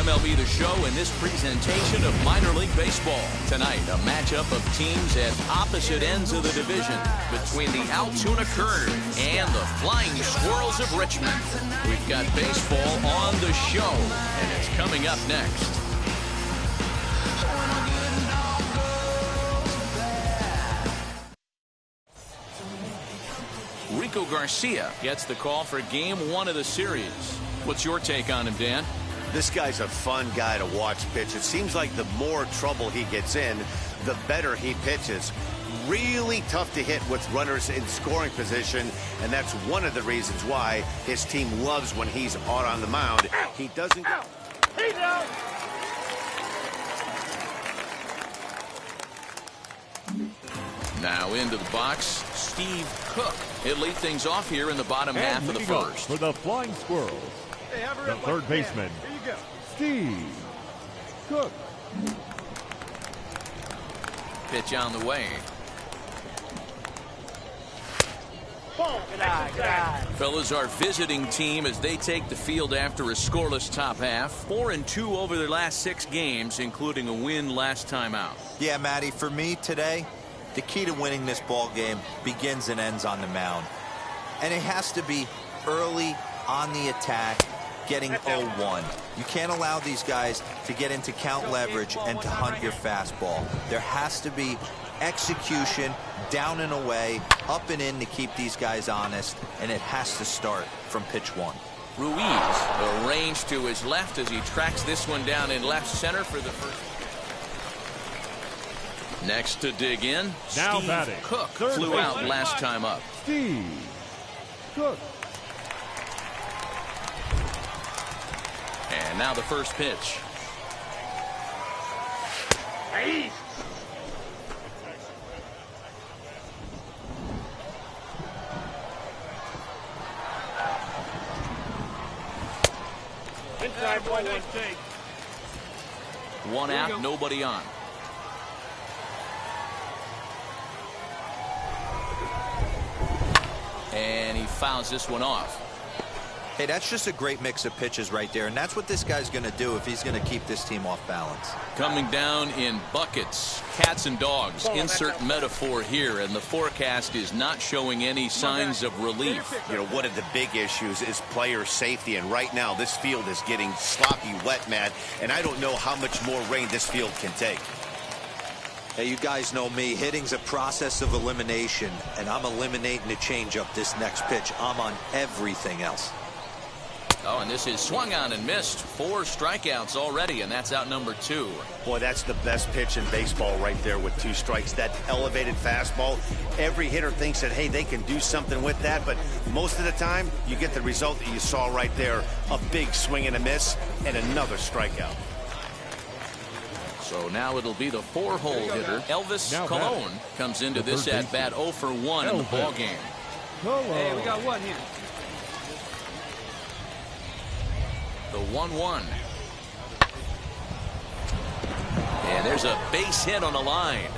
MLB The Show in this presentation of minor league baseball. Tonight, a matchup of teams at opposite ends of the division between the Altoona Curve and the Flying Squirrels of Richmond. We've got baseball on the show, and it's coming up next. Rico Garcia gets the call for game 1 of the series. What's your take on him, Dan? This guy's a fun guy to watch pitch. It seems like the more trouble he gets in, the better he pitches. Really tough to hit with runners in scoring position, and that's one of the reasons why his team loves when he's out on the mound. He doesn't go. He's out. Now into the box, Steve Cook. He'll lead things off here in the bottom half of the first. For the Flying Squirrels, the third baseman, Steve Cook. Pitch on the way. Good eye. Fellas, our visiting team as they take the field after a scoreless top half. 4-2 over their last 6 games, including a win last time out. Yeah, Matty, for me today, the key to winning this ball game begins and ends on the mound. And it has to be early on the attack, getting 0-1. You can't allow these guys to get into count leverage and to hunt your fastball. There has to be execution, down and away, up and in to keep these guys honest, and it has to start from pitch 1. Ruiz arranged to his left as he tracks this one down in left center for the first. Next to dig in, Now Steve batting, Cook third flew out baseman. last time up. Steve Cook. And now the first pitch. Hey. Inside one. One out, nobody on. And he fouls this one off. Hey, that's just a great mix of pitches right there, and that's what this guy's going to do if he's going to keep this team off balance. Coming down in buckets, cats and dogs, insert metaphor here, and the forecast is not showing any signs of relief. You know, one of the big issues is player safety, and right now this field is getting sloppy wet, Matt, and I don't know how much more rain this field can take. Hey, you guys know me. Hitting's a process of elimination, and I'm eliminating the changeup this next pitch. I'm on everything else. Oh, and this is swung on and missed. 4 strikeouts already, and that's out number 2. Boy, that's the best pitch in baseball right there with 2 strikes. That elevated fastball. Every hitter thinks that, hey, they can do something with that, but most of the time, you get the result that you saw right there. A big swing and a miss, and another strikeout. So now it'll be the 4-hole hitter. Elvis Now Colon comes into the this third at-bat 0 for 1 in the Elvis. ball game. Hey, we got one here. The 1-1. And there's a base hit on the line.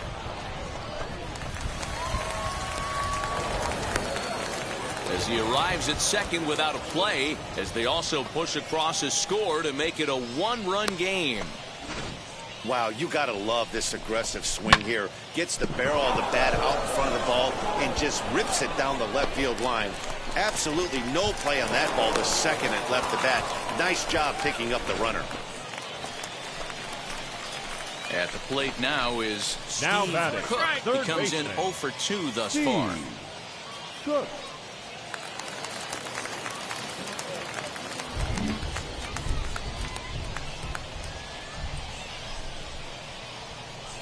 As he arrives at second without a play, as they also push across his score to make it a 1-run game. Wow, you got to love this aggressive swing here. Gets the barrel of the bat out in front of the ball and just rips it down the left field line. Absolutely no play on that ball. The second it left the bat. Nice job picking up the runner. At the plate now is Steve batting, Cook. third He comes in baseman, 0 for 2 thus Steve far. Cook.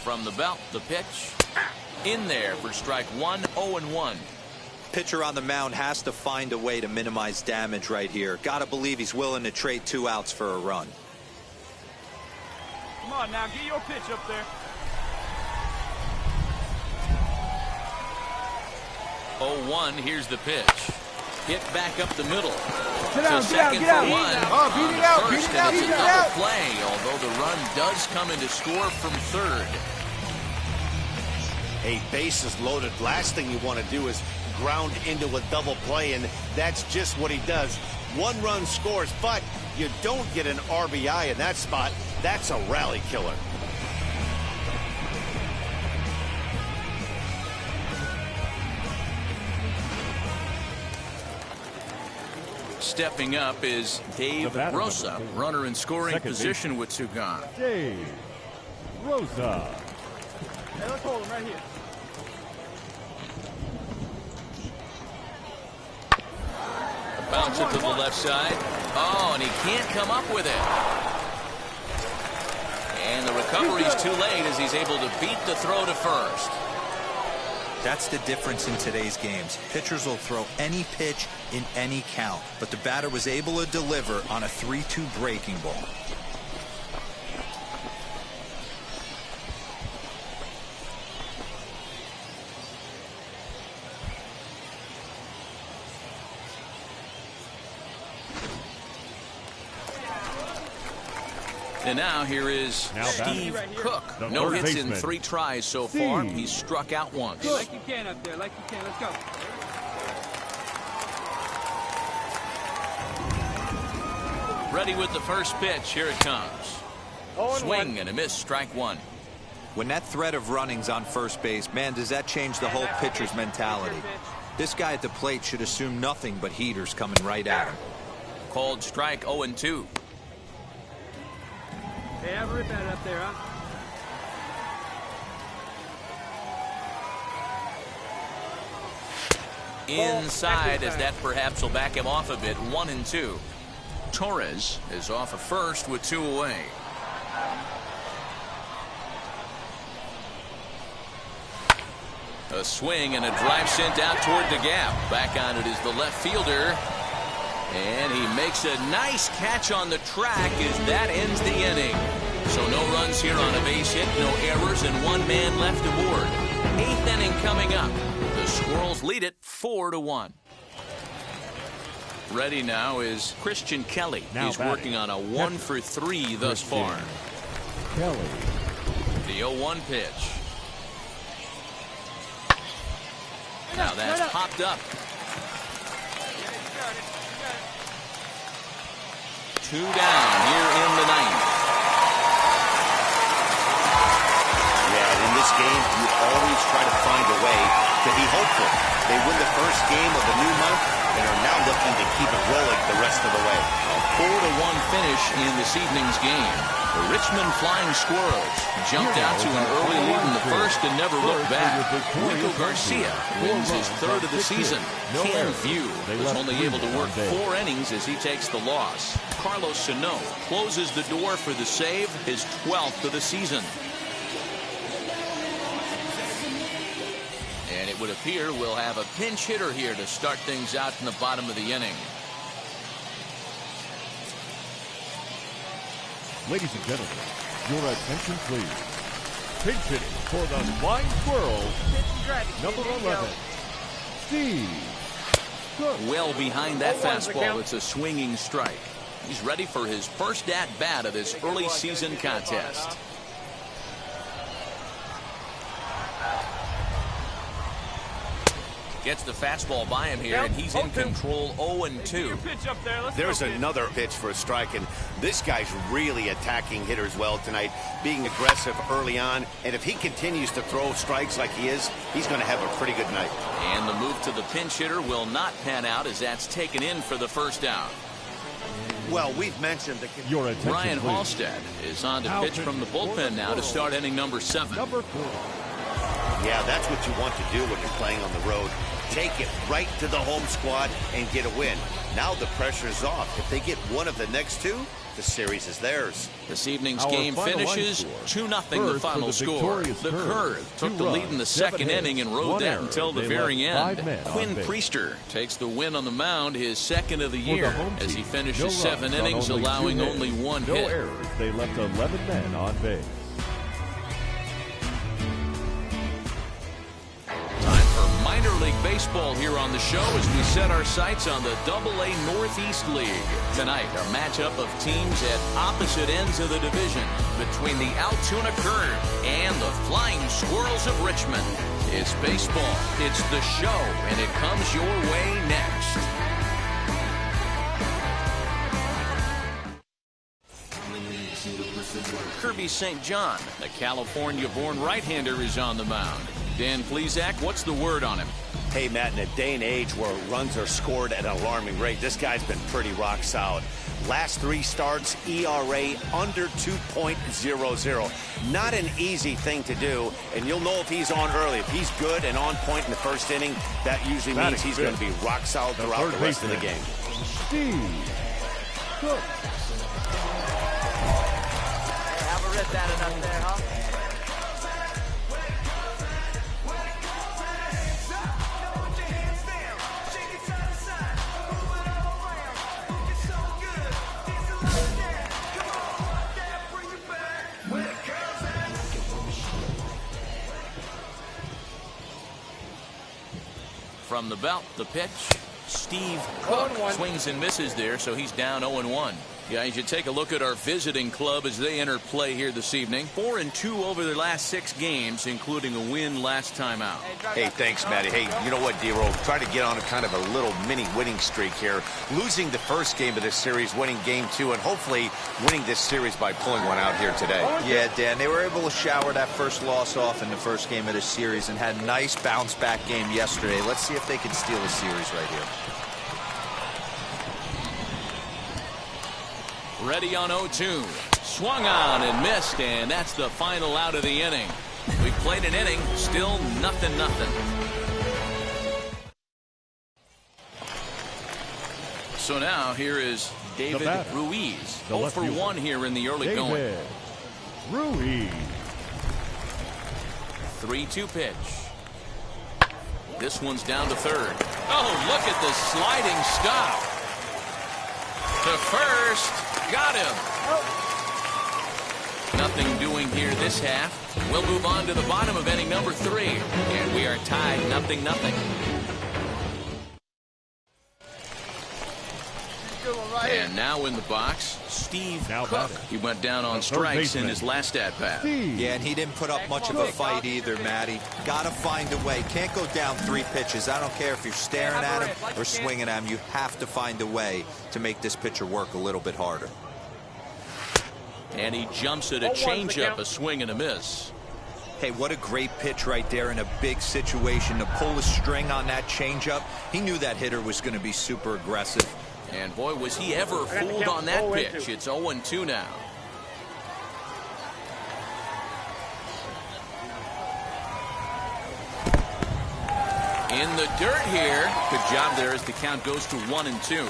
From the belt, the pitch. In there for strike 1, 0-1. Pitcher on the mound has to find a way to minimize damage right here. Got to believe he's willing to trade 2 outs for a run. Come on now, get your pitch up there. 0-1, here's the pitch. Hit back up the middle. Get out, So get out, second get out. for 1. Oh, beat it out, First, beat it out, and it's beat it a double out. play, although the run does come in to score from third. Hey, bases loaded. Last thing you want to do is ground into a double play, and that's just what he does. 1 run scores, but You don't get an RBI in that spot. That's a rally killer. Stepping up is Dave Rosa, runner in scoring position with two gone. Dave Rosa. Hey, let's hold him right here. Bounce it to the left side. Oh, and he can't come up with it. And the recovery's too late as he's able to beat the throw to first. That's the difference in today's games. Pitchers will throw any pitch in any count, but the batter was able to deliver on a 3-2 breaking ball. And now here is Steve Cook. No hits in 3 tries so far. He's struck out once. Like you can up there, like you can. Let's go. Ready with the first pitch. Here it comes. Swing and a miss. Strike one. When that threat of running's on first base, man, does that change the whole pitcher's mentality. This guy at the plate should assume nothing but heaters coming right at him. Called strike 0-2. Hey, have a rip at it up there, huh? Inside, as that perhaps will back him off a bit. 1-2. Torres is off of first with 2 away. A swing and a drive sent out toward the gap. Back on it is the left fielder. And he makes a nice catch on the track as that ends the inning. So no runs here on a base hit, no errors, and 1 man left aboard. 8th inning coming up. The Squirrels lead it 4-1. Ready now is Christian Kelly. He's working on a 1-for-3 thus far. Kelly. The 0-1 pitch. Now that's popped up. 2 down here in the 9th. Yeah, in this game, you always try to find a way to be hopeful. They win the first game of the new month and are now looking to keep it rolling the rest of the way. A 4-1 finish in this evening's game. The Richmond Flying Squirrels jumped out to an early lead in the first and never looked back. Rico Garcia wins his 3rd of the season. Ken View was only able to work 4 innings as he takes the loss. Carlos Sano closes the door for the save, his 12th of the season. And it would appear we'll have a pinch hitter here to start things out in the bottom of the inning. Ladies and gentlemen, your attention please. Pinch hitting for the Flying Squirrels, number 11, Steve Cook. Well behind that fastball, it's a swinging strike. He's ready for his first at-bat of this early season contest. Gets the fastball by him here, and he's in control 0-2. There's another pitch for a strike, and this guy's really attacking hitters well tonight, being aggressive early on, and if he continues to throw strikes like he is, he's going to have a pretty good night. And the move to the pinch hitter will not pan out as that's taken in for the first out. Well, we've mentioned the... Ryan Halstead is on to pitch from the bullpen now to start inning number 7. Number 4. Yeah, that's what you want to do when you're playing on the road. Take it right to the home squad and get a win. Now the pressure is off. If they get one of the next 2, the series is theirs. This evening's game finishes 2-0 the final score. The Curve took the lead in the 2nd inning and rode that until the very end. Quinn Priester takes the win on the mound, his 2nd of the year, as he finishes 7 innings, allowing only 1 hit. No errors. They left 11 men on base. Minor League Baseball here on the show as we set our sights on the AA Northeast League. Tonight, a matchup of teams at opposite ends of the division between the Altoona Curve and the Flying Squirrels of Richmond. It's baseball, it's the show, and it comes your way next. Kirby St. John, the California-born right-hander, is on the mound. Dan Plesac, what's the word on him? Hey, Matt, in a day and age where runs are scored at an alarming rate, this guy's been pretty rock solid. Last 3 starts, ERA under 2.00. Not an easy thing to do, and you'll know if he's on early. If he's good and on point in the first inning, that usually means he's going to be rock solid throughout the rest of the game. Steve Cook. Have a rip at it up there, huh? From the belt, the pitch. Steve Cook swings and misses there, so he's down 0-1. Yeah, you should take a look at our visiting club as they enter play here this evening. 4-2 over their last 6 games, including a win last time out. Hey, thanks, Matty. Hey, you know what, D-Roll? Try to get on a kind of a little mini winning streak here. Losing the first game of this series, winning game 2, and hopefully winning this series by pulling one out here today. Yeah, Dan, they were able to shower that first loss off in the first game of this series and had a nice bounce-back game yesterday. Let's see if they can steal a series right here. Ready on 0-2. Swung on and missed, and that's the final out of the inning. We've played an inning, still 0-0. So now here is David Ruiz. 0 for 1 here in the early going. Ruiz. 3-2 pitch. This one's down to third. Oh, look at the sliding stop. To first. Got him. Nothing doing here this half. We'll move on to the bottom of inning number 3. And we are tied 0-0. And now in the box, Steve Cook. He went down on strikes in his last at-bat. Yeah, and he didn't put up much of a fight either, Matty. Got to find a way. Can't go down 3 pitches. I don't care if you're staring at him or swinging at him. You have to find a way to make this pitcher work a little bit harder. And he jumps at a changeup, a swing and a miss. Hey, what a great pitch right there in a big situation to pull a string on that changeup. He knew that hitter was going to be super aggressive. And boy, was he ever fooled on that pitch. It's 0-2 now. In the dirt here. Good job there as the count goes to 1-2.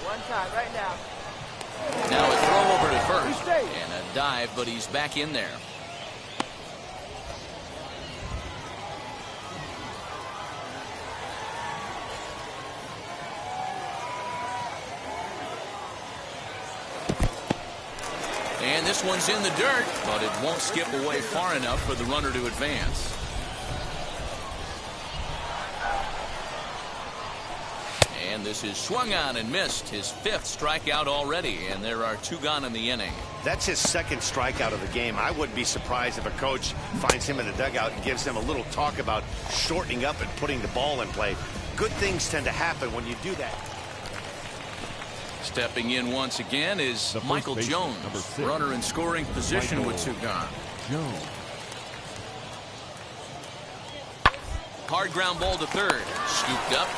One time, right now. Now a throw over to first. And a dive, but he's back in there. And this one's in the dirt, but it won't skip away far enough for the runner to advance. And this is swung on and missed. His 5th strikeout already, and there are 2 gone in the inning. That's his 2nd strikeout of the game. I wouldn't be surprised if a coach finds him in the dugout and gives him a little talk about shortening up and putting the ball in play. Good things tend to happen when you do that. Stepping in once again is Michael Jones, runner in scoring position with 2 gone. Jones. Hard ground ball to third. Scooped up.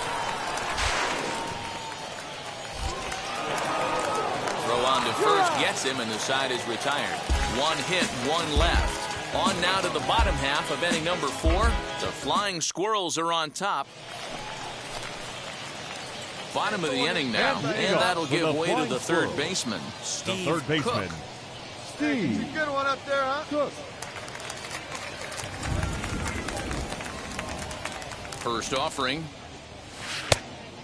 Throw on to first gets him, and the side is retired. 1 hit, 1 left. On now to the bottom half of inning number 4. The Flying Squirrels are on top. Bottom of the inning now, and that'll give way to the third baseman, Steve Cook. Steve. Good one up there, huh? Cook. First offering.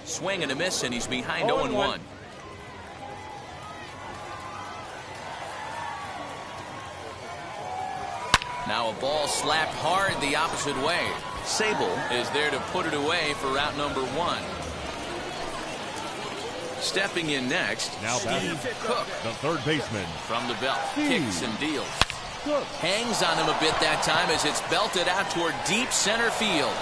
Swing and a miss, and he's behind 0-1. Now a ball slapped hard the opposite way. Sable is there to put it away for out number 1. Stepping in next, now Steve Cook, the third baseman. From the belt, kicks and deals. Cook. Hangs on him a bit that time as it's belted out toward deep center field.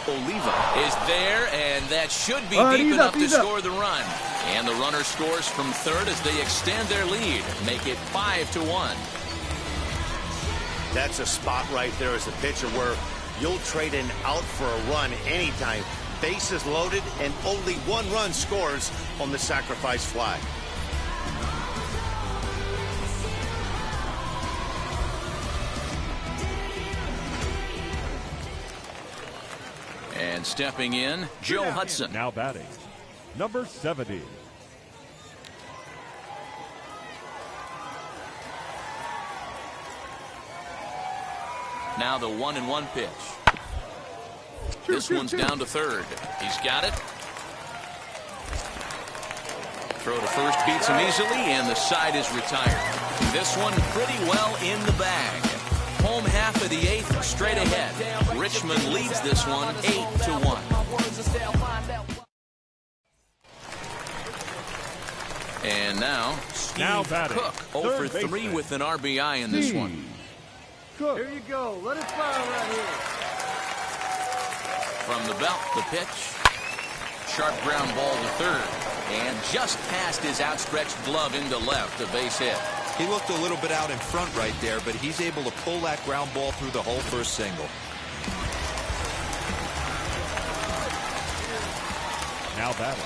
Oliva is there, and that should be deep enough to score the run. And the runner scores from third as they extend their lead, make it 5-1. That's a spot right there as a pitcher where you'll trade an out for a run anytime. Bases loaded and only one run scores on the sacrifice fly. And stepping in, Joe Hudson. Now batting, number 70. Now the 1-1 pitch. This one's down to third. He's got it. Throw to first beats him easily, and the side is retired. This one pretty well in the bag. Home half of the eighth, straight ahead. Richmond leads this one 8-1. And now Steve Cook 0 for 3 with an RBI in this one. Here you go. Let it fire right here. From the belt, the pitch. Sharp ground ball to third. And just past his outstretched glove into left, a base hit. He looked a little bit out in front right there, but he's able to pull that ground ball through the hole for a single. Now batting,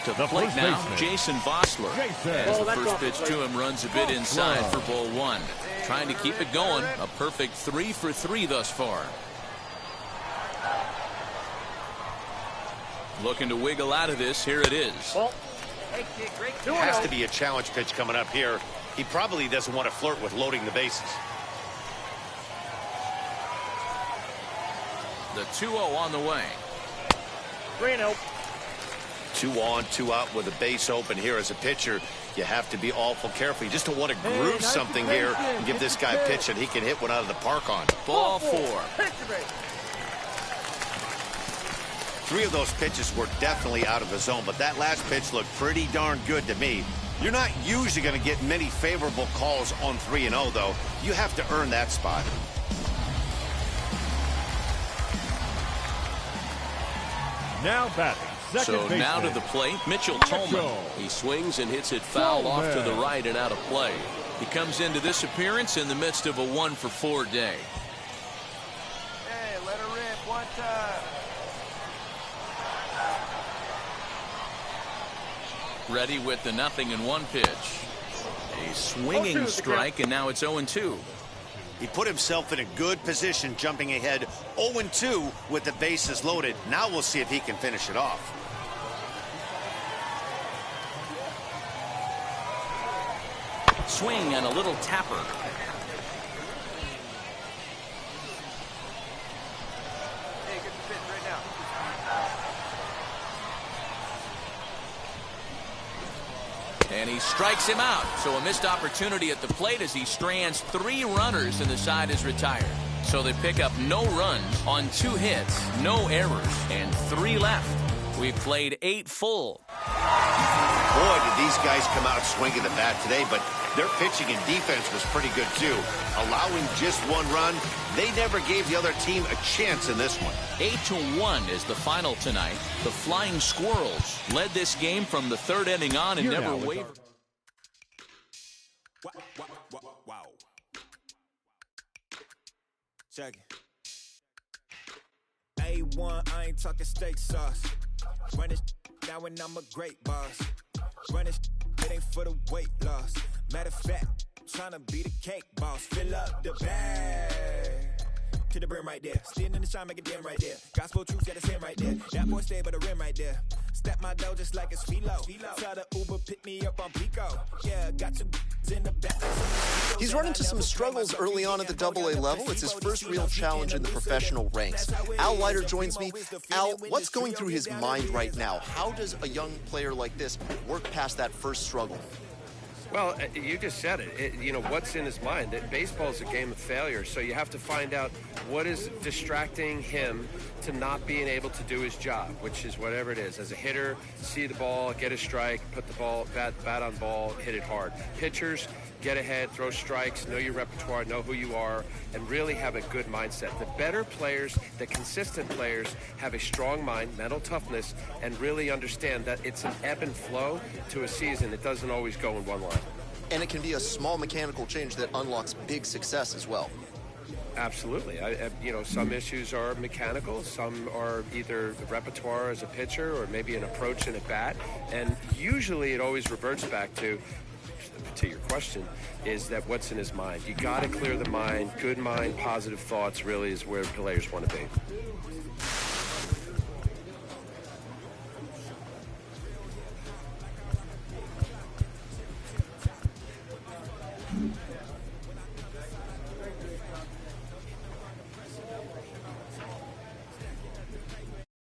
to the plate now, Jason Vossler. As the first pitch to him runs a bit inside for ball one. Trying to keep it going. A perfect 3 for 3 thus far. Looking to wiggle out of this. Here it is. There has to be a challenge pitch coming up here. He probably doesn't want to flirt with loading the bases. The 2-0 on the way. 3-0. 2 on, 2 out with a base open here as a pitcher. You have to be awful careful. You just don't want to groove something here and give this guy a pitch that he can hit one out of the park on. Ball 4. 3 of those pitches were definitely out of the zone, but that last pitch looked pretty darn good to me. You're not usually going to get many favorable calls on 3-0, though. You have to earn that spot. Now batting, second so now to the plate, Mitchell Tolman. He swings and hits it foul off to the right and out of play. He comes into this appearance in the midst of a 1 for 4 day. Hey, let her rip one time. Ready with the 0-1 pitch. A swinging strike, and now it's 0-2. He put himself in a good position, jumping ahead 0-2 with the bases loaded. Now we'll see if he can finish it off. Swing and a little tapper. Hey, get the pitch right now. And he strikes him out. So a missed opportunity at the plate as he strands 3 runners and the side is retired. So they pick up no runs on 2 hits, no errors, and 3 left. We've played 8 full. Boy, did these guys come out swinging the bat today, but their pitching and defense was pretty good too. Allowing just 1 run, they never gave the other team a chance in this one. 8-1 is the final tonight. The Flying Squirrels led this game from the 3rd inning on and never wavered. Wow. Check it. A1, I ain't talking steak sauce. Run this now and I'm a great boss. Run this, it ain't for the weight loss. Matter of fact, tryna be the cake boss. Fill up the bag to the brim right there. Standing in the shine, make it dim right there. Gospel truth, got a sin right there. That boy stay by the rim right there. Step my dough just like it's philo. Tell the Uber pick me up on Pico. Yeah, got you in the back. He's run into some struggles early on at the AA level. It's his first real challenge in the professional ranks. Al Leiter joins me. Al, what's going through his mind right now? How does a young player like this work past that first struggle? Well, you just said it. You know, what's in his mind? That baseball is a game of failure, so you have to find out what is distracting him to not being able to do his job, which is whatever it is. As a hitter, see the ball, get a strike, put the ball, bat on ball, hit it hard. Pitchers, get ahead, throw strikes, know your repertoire, know who you are, and really have a good mindset. The better players, the consistent players, have a strong mind, mental toughness, and really understand that it's an ebb and flow to a season. It doesn't always go in one line. And it can be a small mechanical change that unlocks big success as well. Absolutely. You know, some issues are mechanical, some are either the repertoire as a pitcher or maybe an approach and a bat, and usually it always reverts back to your question, is that what's in his mind. You got to clear the mind. Good mind, positive thoughts really is where players want to be.